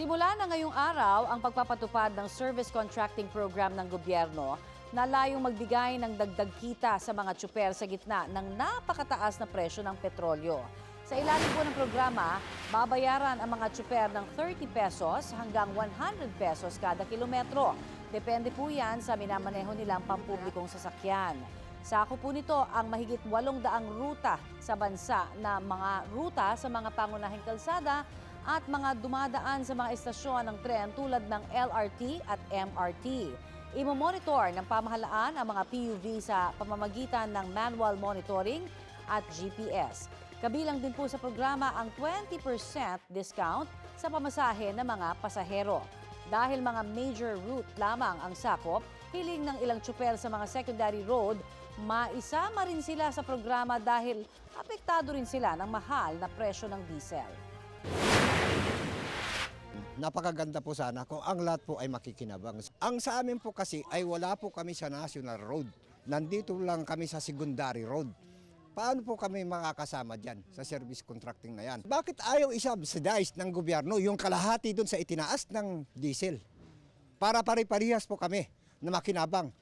Simula na ngayong araw ang pagpapatupad ng service contracting program ng gobyerno na layong magbigay ng dagdag kita sa mga tsuper sa gitna ng napakataas na presyo ng petrolyo. Sa ilalim po ng programa, babayaran ang mga tsuper ng 30 pesos hanggang 100 pesos kada kilometro. Depende po yan sa minamaneho nilang pampublikong sasakyan. Sako po nito ang mahigit 800 ruta sa bansa na mga ruta sa mga pangunahing kalsada at mga dumadaan sa mga estasyon ng tren tulad ng LRT at MRT. Imomonitor ng pamahalaan ang mga PUV sa pamamagitan ng manual monitoring at GPS. Kabilang din po sa programa ang 20% discount sa pamasahe ng mga pasahero. Dahil mga major route lamang ang sakop, hiling ng ilang tsuper sa mga secondary road, maisama rin sila sa programa dahil apektado rin sila ng mahal na presyo ng diesel. Napakaganda po sana kung ang lahat po ay makikinabang. Ang sa amin po kasi ay wala po kami sa national road. Nandito lang kami sa secondary road. Paano po kami makakasama dyan sa service contracting na yan? Bakit ayaw i-subsidize ng gobyerno yung kalahati doon sa itinaas ng diesel? Para pare-parehas po kami na makinabang.